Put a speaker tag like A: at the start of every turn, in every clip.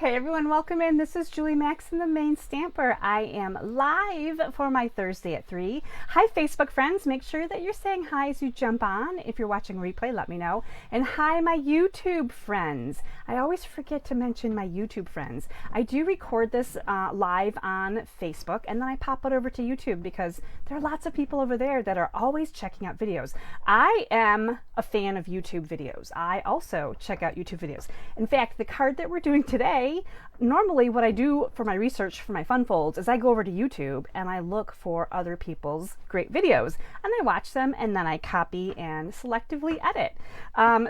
A: Hey everyone, welcome in. This is Julie Max in the Main Stamper. I am live for my Thursday at 3. Hi Facebook friends, make sure that you're saying hi as you jump on. If you're watching replay, let me know. And hi my YouTube friends. I always forget to mention my YouTube friends. I do record this live on Facebook and then I pop it over to YouTube because there are lots of people over there that are always checking out videos. I am a fan of YouTube videos. I also check out YouTube videos. In fact, the card that we're doing today, normally what I do for my research for my fun folds is I go over to YouTube and I look for other people's great videos and I watch them and then I copy and selectively edit.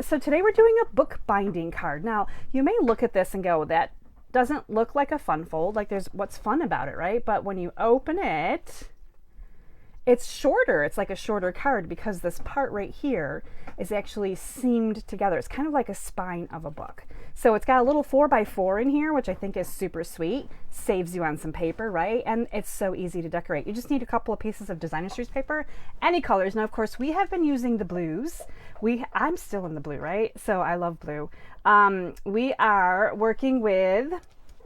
A: So today we're doing a bookbinding card. Now you may look at this and go, that doesn't look like a fun fold, like there's what's fun about it, right? But when you open it, it's shorter. It's like a shorter card because this part right here is actually seamed together. It's kind of like a spine of a book. So it's got a little 4x4 in here, which I think is super sweet. Saves you on some paper, right? And it's so easy to decorate. You just need a couple of pieces of designer series paper, any colors. Now, of course, we have been using the blues. I'm still in the blue, right? So I love blue. We are working with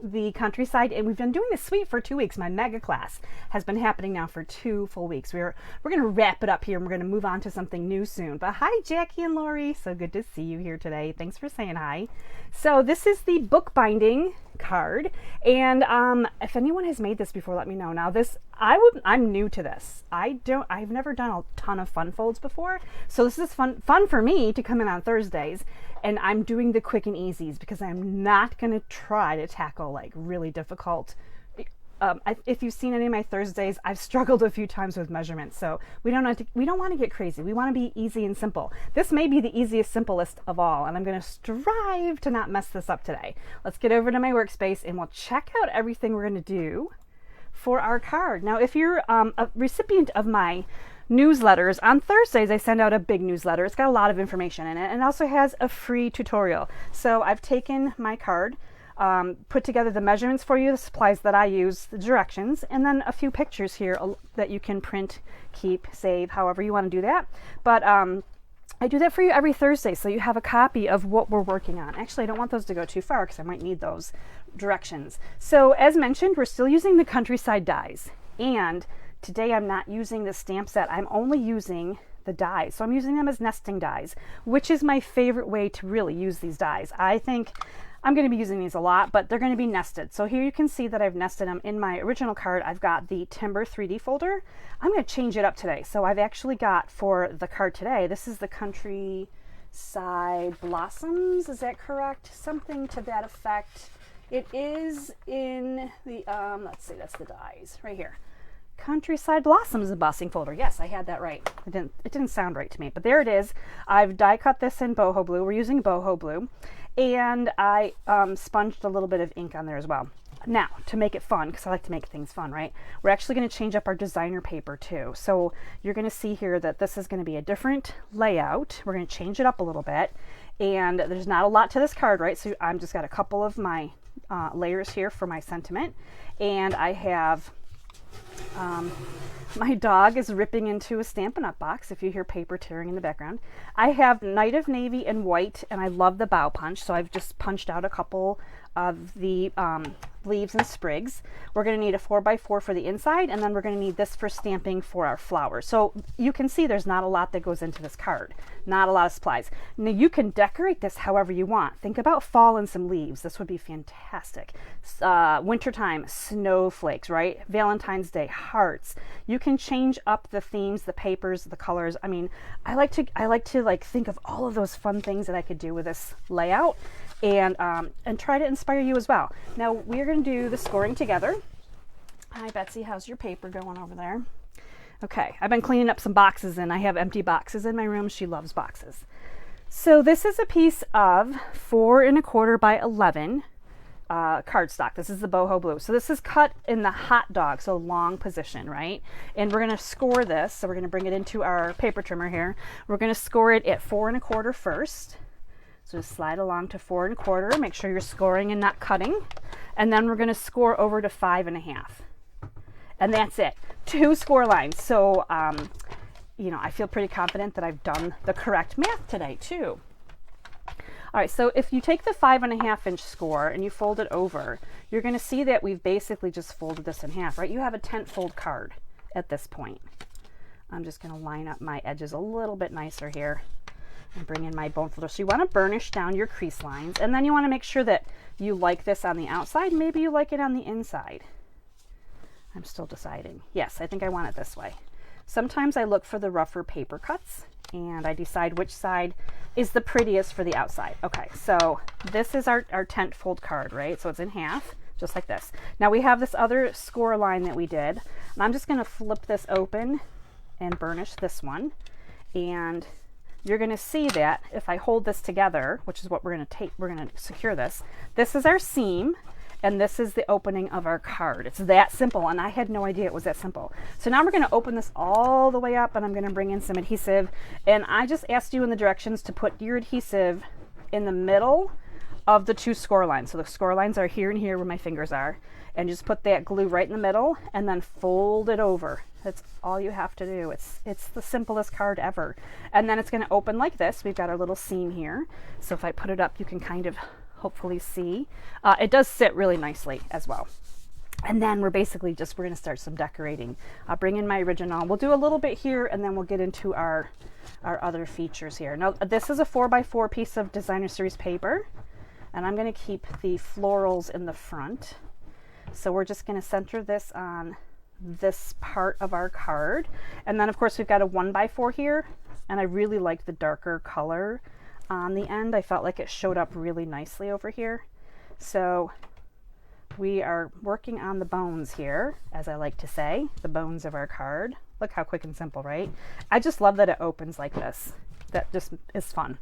A: the Countryside, and we've been doing this suite for 2 weeks. My mega class has been happening now for 2 full weeks. We're going to wrap it up here and we're going to move on to something new soon. But hi Jackie and Lori, so good to see you here today. Thanks for saying hi. So this is the bookbinding card, and if anyone has made this before, let me know. Now this, I'm new to this. I've never done a ton of fun folds before, so this is fun for me to come in on Thursdays, and I'm doing the quick and easies because I'm not going to try to tackle like really difficult. If you've seen any of my Thursdays, I've struggled a few times with measurements, so we don't want to get crazy. We want to be easy and simple. This may be the easiest, simplest of all, and I'm going to strive to not mess this up today. Let's get over to my workspace and we'll check out everything we're going to do for our card. Now, if you're a recipient of my newsletters, on Thursdays I send out a big newsletter. It's got a lot of information in it and it also has a free tutorial. So I've taken my card, put together the measurements for you, the supplies that I use, the directions, and then a few pictures here that you can print, keep, save, however you want to do that. But I do that for you every Thursday, so you have a copy of what we're working on. Actually, I don't want those to go too far because I might need those directions. So as mentioned, we're still using the Countryside dies, and today I'm not using the stamp set. I'm only using the dies. So I'm using them as nesting dies, which is my favorite way to really use these dies. I think I'm going to be using these a lot, but they're going to be nested. So here you can see that I've nested them. In my original card, I've got the Timber 3D folder. I'm going to change it up today. So I've actually got, for the card today, this is the Countryside Blossoms. Is that correct? Something to that effect. It is in the, let's see, that's the dies right here. Countryside Blossoms embossing folder. Yes, I had that right. It didn't sound right to me, but there it is. I've die cut this in Boho blue. We're using Boho blue, and I sponged a little bit of ink on there as well. Now, to make it fun, because I like to make things fun, right? We're actually going to change up our designer paper too. So you're going to see here that this is going to be a different layout. We're going to change it up a little bit, and there's not a lot to this card, right? So I've just got a couple of my layers here for my sentiment, and I have my dog is ripping into a Stampin' Up! Box if you hear paper tearing in the background. I have Night of Navy and White, and I love the bow punch, so I've just punched out a couple of the leaves and sprigs. We're going to need a 4x4 for the inside, and then we're going to need this for stamping for our flowers. So you can see there's not a lot that goes into this card, not a lot of supplies. Now you can decorate this however you want. Think about fall and some leaves. This would be fantastic. Wintertime, snowflakes, right? Valentine's Day, hearts. You can change up the themes, the papers, the colors. I mean, I like to like think of all of those fun things that I could do with this layout, and try to inspire you as well. Now we're going to do the scoring together. Hi Betsy, how's your paper going over there? Okay, I've been cleaning up some boxes and I have empty boxes in my room. She loves boxes. So this is a piece of 4 1/4 by 11 cardstock. This is the Boho blue. So this is cut in the hot dog, so long position, right? And we're going to score this. So we're going to bring it into our paper trimmer here. We're going to score it at 4 1/4 first. So just slide along to 4 1/4. Make sure you're scoring and not cutting. And then we're going to score over to 5 1/2. And that's it. 2 score lines. So, you know, I feel pretty confident that I've done the correct math today too. All right, so if you take the 5.5-inch score and you fold it over, you're going to see that we've basically just folded this in half, right? You have a tent fold card at this point. I'm just going to line up my edges a little bit nicer here and bring in my bone folder. So you want to burnish down your crease lines, and then you want to make sure that you like this on the outside. Maybe you like it on the inside. I'm still deciding. Yes, I think I want it this way. Sometimes I look for the rougher paper cuts and I decide which side is the prettiest for the outside. Okay, so this is our tent fold card, right? So it's in half, just like this. Now we have this other score line that we did, and I'm just going to flip this open and burnish this one. And you're going to see that if I hold this together, which is what we're going to take, we're going to secure this. This is our seam, and this is the opening of our card. It's that simple, and I had no idea it was that simple. So now we're going to open this all the way up, and I'm going to bring in some adhesive. And I just asked you in the directions to put your adhesive in the middle of the two score lines. So the score lines are here and here where my fingers are. And just put that glue right in the middle and then fold it over. That's all you have to do. It's the simplest card ever. And then it's going to open like this. We've got our little seam here. So if I put it up, you can kind of hopefully see. It does sit really nicely as well. And then we're basically we're going to start some decorating. I'll bring in my original. We'll do a little bit here, and then we'll get into our other features here. Now, this is a 4x4 piece of Designer Series paper, and I'm going to keep the florals in the front. So we're just going to center this on this part of our card. And then of course we've got a 1x4 here, and I really like the darker color on the end. I felt like it showed up really nicely over here. So we are working on the bones here, as I like to say, the bones of our card. Look how quick and simple, right? I just love that it opens like this. That just is fun.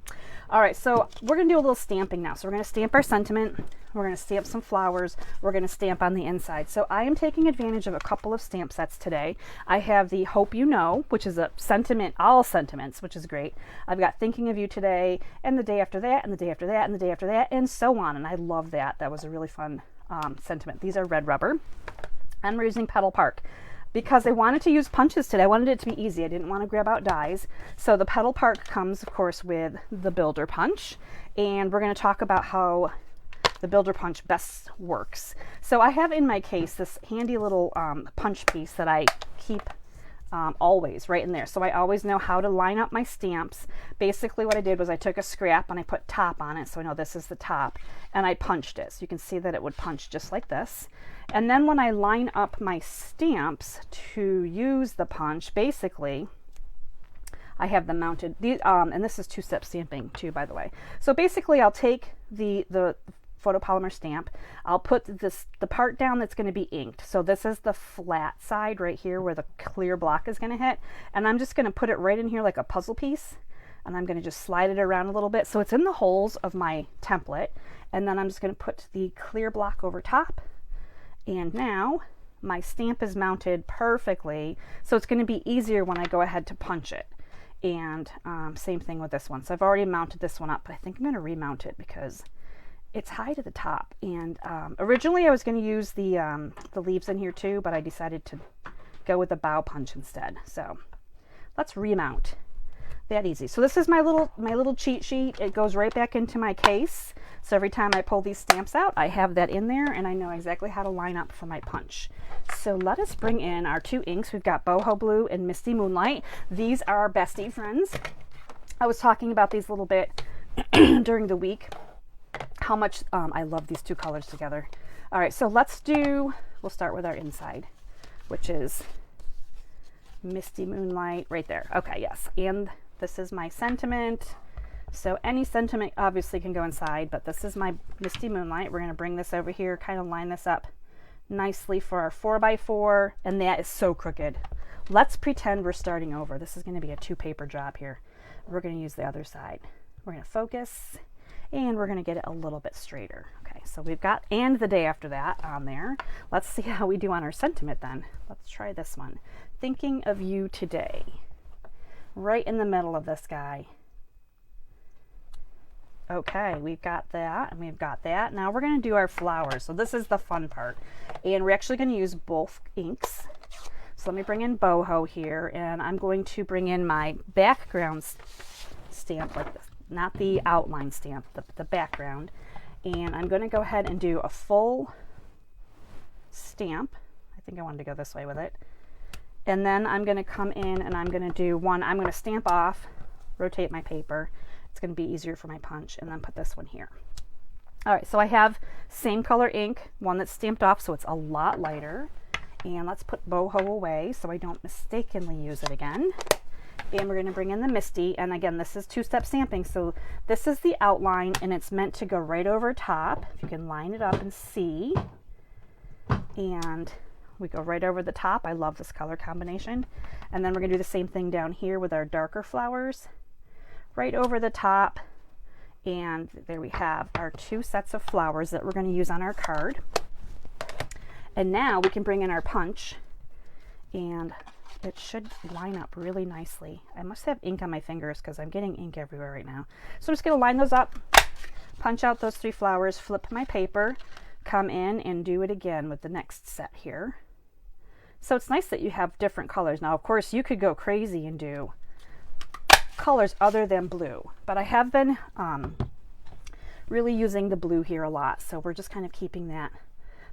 A: All right, so we're going to do a little stamping now. So we're going to stamp our sentiment. We're going to stamp some flowers. We're going to stamp on the inside. So I am taking advantage of a couple of stamp sets today. I have the Hope You Know, which is a sentiment, all sentiments, which is great. I've got Thinking of You Today, and the day after that, and the day after that, and the day after that, and so on. And I love that. That was a really fun sentiment. These are red rubber. And we're using Petal Park, because I wanted to use punches today. I wanted it to be easy. I didn't want to grab out dies. So the Petal Park comes, of course, with the Builder Punch. And we're going to talk about how the Builder Punch best works. So I have in my case this handy little punch piece that I keep always right in there. So I always know how to line up my stamps. Basically what I did was I took a scrap and I put top on it. So I know this is the top. And I punched it. So you can see that it would punch just like this. And then when I line up my stamps to use the punch, basically, I have them mounted. And this is two-step stamping too, by the way. So basically, I'll take the photopolymer stamp. I'll put the part down that's going to be inked. So this is the flat side right here where the clear block is going to hit. And I'm just going to put it right in here like a puzzle piece. And I'm going to just slide it around a little bit so it's in the holes of my template. And then I'm just going to put the clear block over top. And now my stamp is mounted perfectly, so it's going to be easier when I go ahead to punch it. And same thing with this one. So I've already mounted this one up, but I think I'm going to remount it because it's high to the top. And originally I was going to use the leaves in here too, but I decided to go with the bow punch instead. So let's remount. That easy. So this is my little cheat sheet. It goes right back into my case. So every time I pull these stamps out, I have that in there and I know exactly how to line up for my punch. So let us bring in our two inks. We've got Boho Blue and Misty Moonlight. These are our bestie friends. I was talking about these a little bit during the week, how much I love these two colors together. All right, so we'll start with our inside, which is Misty Moonlight right there. Okay, yes. And this is my sentiment. So any sentiment obviously can go inside, but this is my Misty Moonlight. We're going to bring this over here, kind of line this up nicely for our 4x4, and that is so crooked. Let's pretend we're starting over. This is going to be a 2-paper job here. We're going to use the other side. We're going to focus, and we're going to get it a little bit straighter. Okay, so we've got and the day after that on there. Let's see how we do on our sentiment then. Let's try this one. Thinking of You Today. Right in the middle of this guy. Okay, we've got that and we've got that. Now we're going to do our flowers. So this is the fun part. And we're actually going to use both inks. So let me bring in Boho here, and I'm going to bring in my background stamp like this. not the outline stamp, the background. And I'm going to go ahead and do a full stamp. I think I wanted to go this way with it. And then I'm going to come in and I'm going to do one. I'm going to stamp off, rotate my paper. It's going to be easier for my punch, and then put this one here. All right, so I have same color ink, one that's stamped off, so it's a lot lighter. And let's put Boho away so I don't mistakenly use it again. And we're going to bring in the Misty. And again, this is two-step stamping, so this is the outline, and it's meant to go right over top. If you can line it up and see. And we go right over the top. I love this color combination. And then we're going to do the same thing down here with our darker flowers. Right over the top. And there we have our two sets of flowers that we're going to use on our card. And now we can bring in our punch, and it should line up really nicely. I must have ink on my fingers because I'm getting ink everywhere right now. So I'm just going to line those up, punch out those 3 flowers, flip my paper, come in and do it again with the next set here. So it's nice that you have different colors. Now, of course, you could go crazy and do colors other than blue, but I have been really using the blue here a lot, so we're just kind of keeping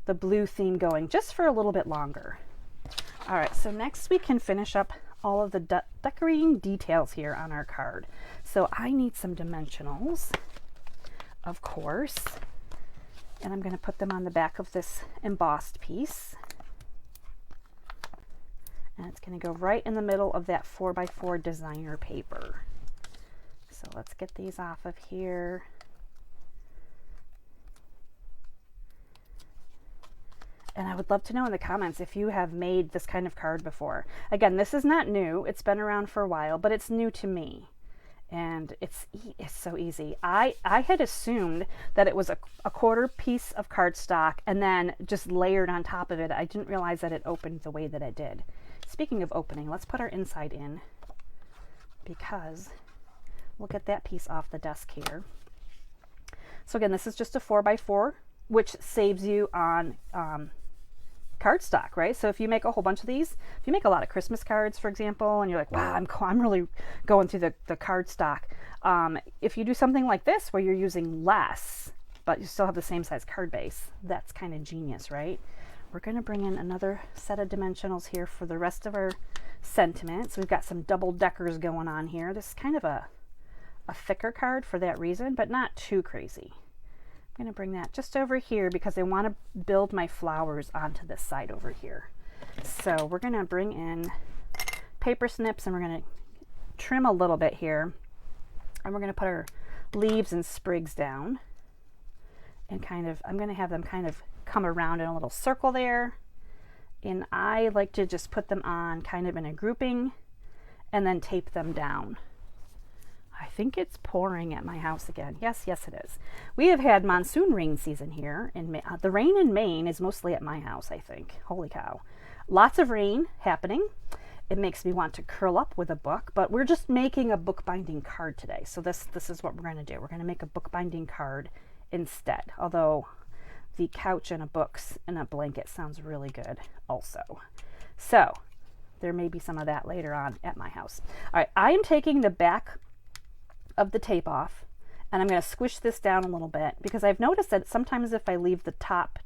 A: the blue theme going just for a little bit longer. All right, so next we can finish up all of the decorating details here on our card. So I need some dimensionals, of course, and I'm going to put them on the back of this embossed piece. And it's going to go right in the middle of that 4x4 designer paper. So let's get these off of here. And I would love to know in the comments if you have made this kind of card before. Again, this is not new. It's been around for a while, but it's new to me. And it's so easy. I had assumed that it was a quarter piece of cardstock and then just layered on top of it. I didn't realize that it opened the way that it did. Speaking of opening, let's put our inside in, because we'll get that piece off the desk here. So again, this is just a 4x4, which saves you on cardstock, right? So if you make a whole bunch of these, if you make a lot of Christmas cards, for example, and you're like, wow, I'm really going through the cardstock. If you do something like this where you're using less, but you still have the same size card base, that's kind of genius, right? We're going to bring in another set of dimensionals here for the rest of our sentiment. So we've got some double deckers going on here. This is kind of a thicker card for that reason, but not too crazy. I'm going to bring that just over here because I want to build my flowers onto this side over here. So we're going to bring in paper snips, and we're going to trim a little bit here. And we're going to put our leaves and sprigs down. And I'm going to have them kind of come around in a little circle there. And I like to just put them on kind of in a grouping and then tape them down. I think it's pouring at my house again. Yes, it is. We have had monsoon rain season here. The rain in Maine is mostly at my house, I think. Holy cow. Lots of rain happening. It makes me want to curl up with a book, but we're just making a bookbinding card today. So this is what we're going to do. We're going to make a bookbinding card instead, although the couch and a blanket sounds really good also. So there may be some of that later on at my house. All right, I am taking the back of the tape off, and I'm going to squish this down a little bit because I've noticed that sometimes if I leave the top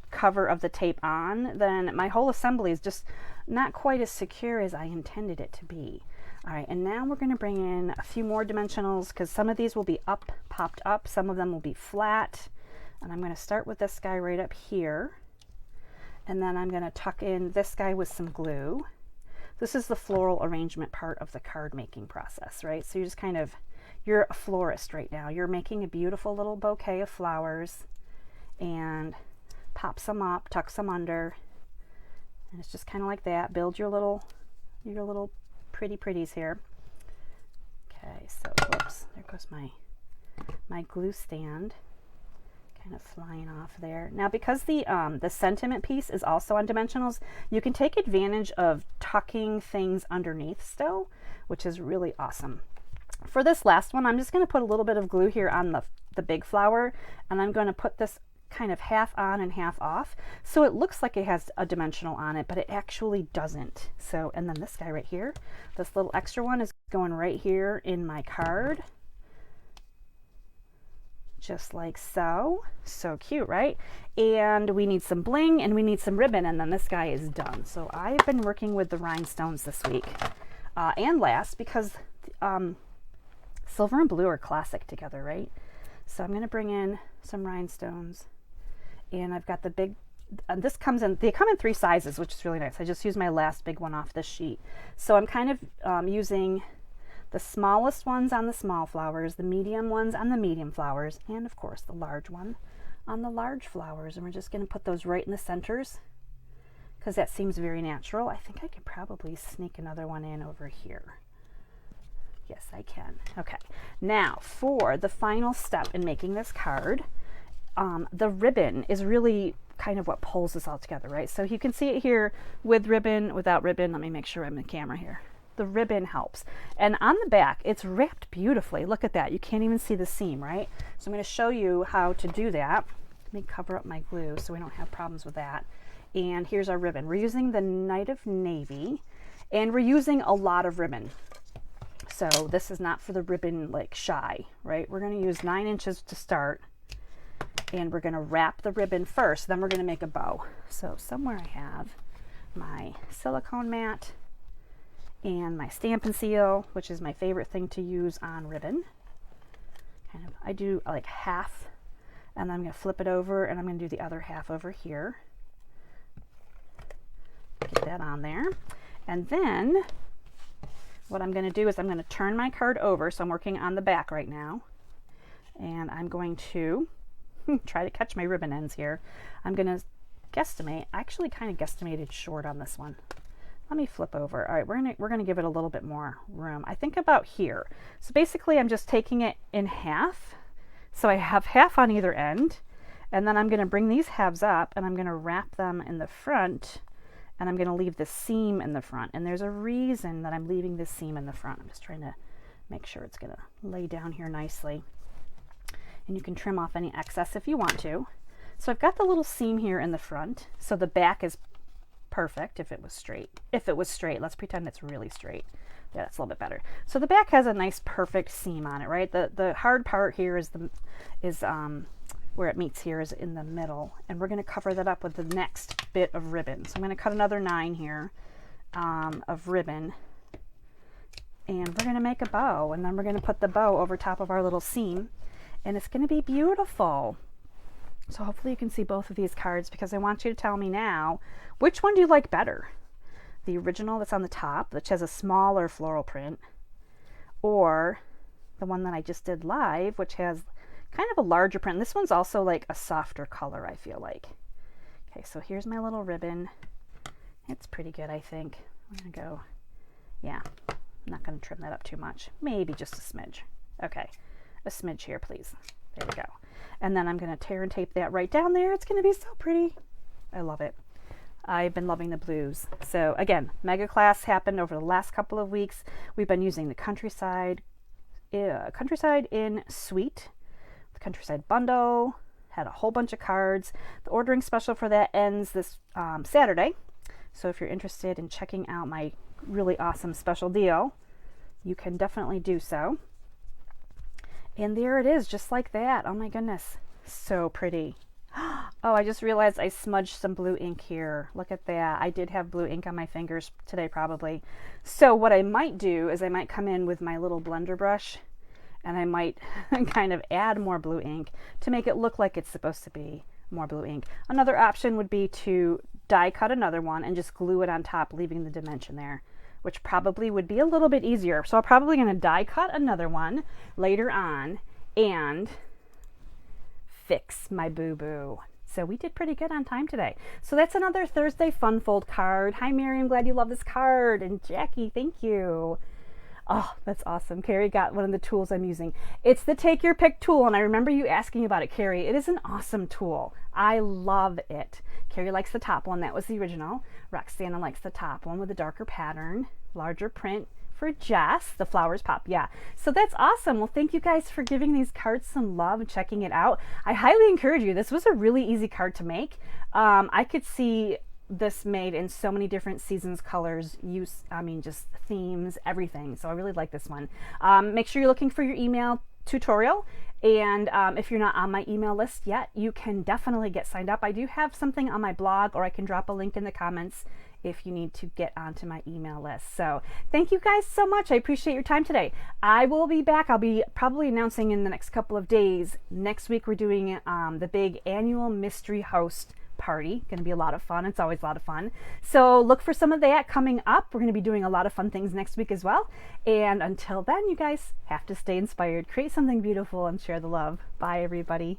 A: cover of the tape on, then my whole assembly is just not quite as secure as I intended it to be. All right, and now we're going to bring in a few more dimensionals because some of these will be popped up, some of them will be flat. And I'm going to start with this guy right up here. And then I'm going to tuck in this guy with some glue. This is the floral arrangement part of the card making process, right? So you're a florist right now. You're making a beautiful little bouquet of flowers and pop some up, tuck some under. And it's just kind of like that. Build your little pretties here. Okay, so whoops, there goes my glue stand. Kind of flying off there. Now, because the sentiment piece is also on dimensionals, you can take advantage of tucking things underneath still, which is really awesome. For this last one, I'm just going to put a little bit of glue here on the big flower, and I'm going to put this kind of half on and half off, so it looks like it has a dimensional on it, but it actually doesn't. So, and then this guy right here, this little extra one is going right here in my card. just like so. So cute, right? And we need some bling and we need some ribbon, and then this guy is done. So I've been working with the rhinestones this week and last, because silver and blue are classic together, right? So I'm going to bring in some rhinestones, and I've got the big, they come in 3 sizes, which is really nice. I just used my last big one off this sheet. So I'm kind of using the smallest ones on the small flowers, the medium ones on the medium flowers, and of course the large one on the large flowers. And we're just going to put those right in the centers because that seems very natural. I think I could probably sneak another one in over here. Yes, I can. Okay, now for the final step in making this card, the ribbon is really kind of what pulls this all together, right? So you can see it here with ribbon, without ribbon. Let me make sure I'm in camera here. The ribbon helps. And on the back, it's wrapped beautifully. Look at that. You can't even see the seam, right? So I'm going to show you how to do that. Let me cover up my glue so we don't have problems with that. And here's our ribbon. We're using the Night of Navy, and we're using a lot of ribbon. So this is not for the ribbon like shy, right? We're going to use 9 inches to start, and we're going to wrap the ribbon first, then we're going to make a bow. So somewhere I have my silicone mat and my Stampin' Seal, which is my favorite thing to use on ribbon. I do like half, and I'm going to flip it over, and I'm going to do the other half over here. Get that on there. And then what I'm going to do is I'm going to turn my card over. So I'm working on the back right now, and I'm going to try to catch my ribbon ends here. I'm going to guesstimate. I actually kind of guesstimated short on this one. Let me flip over. All right, we're gonna give it a little bit more room. I think about here. So basically I'm just taking it in half. So I have half on either end, and then I'm gonna bring these halves up, and I'm gonna wrap them in the front, and I'm gonna leave the seam in the front. And there's a reason that I'm leaving this seam in the front. I'm just trying to make sure it's gonna lay down here nicely. And you can trim off any excess if you want to. So I've got the little seam here in the front. So the back is perfect if it was straight. If it was straight, let's pretend it's really straight. Yeah, that's a little bit better. So the back has a nice perfect seam on it, right? The hard part here is where it meets here is in the middle, and we're going to cover that up with the next bit of ribbon. So I'm going to cut another 9 here of ribbon, and we're going to make a bow, and then we're going to put the bow over top of our little seam, and it's going to be beautiful. So hopefully you can see both of these cards, because I want you to tell me now, which one do you like better? The original that's on the top, which has a smaller floral print, or the one that I just did live, which has kind of a larger print. This one's also like a softer color, I feel like. Okay, so here's my little ribbon. It's pretty good, I think. I'm going to go, yeah, I'm not going to trim that up too much. Maybe just a smidge. Okay, a smidge here, please. There we go. And then I'm going to tear and tape that right down there. It's going to be so pretty. I love it. I've been loving the blues. So again, mega class happened over the last couple of weeks. We've been using the Countryside in Sweet, the Countryside bundle, had a whole bunch of cards. The ordering special for that ends this Saturday. So if you're interested in checking out my really awesome special deal, you can definitely do so. And there it is, just like that. Oh my goodness, so pretty. Oh, I just realized I smudged some blue ink here. Look at that. I did have blue ink on my fingers today probably. So what I might do is I might come in with my little blender brush, and I might kind of add more blue ink to make it look like it's supposed to be more blue ink. Another option would be to die cut another one and just glue it on top, leaving the dimension there, which probably would be a little bit easier. So I'm probably going to die cut another one later on and fix my boo-boo. So we did pretty good on time today. So that's another Thursday Fun Fold card. Hi, Mary, I'm glad you love this card. And Jackie, thank you. Oh, that's awesome. Carrie got one of the tools I'm using. It's the Take Your Pick tool, and I remember you asking about it, Carrie. It is an awesome tool. I love it. Carrie likes the top one. That was the original. Roxana likes the top one with the darker pattern, larger print. For Jess, the flowers pop. Yeah, so that's awesome. Well, thank you guys for giving these cards some love and checking it out. I highly encourage you. This was a really easy card to make. I could see this made in so many different seasons, colors, use, I mean, just themes, everything. So I really like this one. Make sure you're looking for your email tutorial. And if you're not on my email list yet, you can definitely get signed up. I do have something on my blog, or I can drop a link in the comments if you need to get onto my email list. So thank you guys so much. I appreciate your time today. I will be back. I'll be probably announcing in the next couple of days. Next week we're doing the big annual mystery host party. Going to be a lot of fun. It's always a lot of fun. So look for some of that coming up. We're going to be doing a lot of fun things next week as well. And until then, you guys have to stay inspired, create something beautiful, and share the love. Bye, everybody.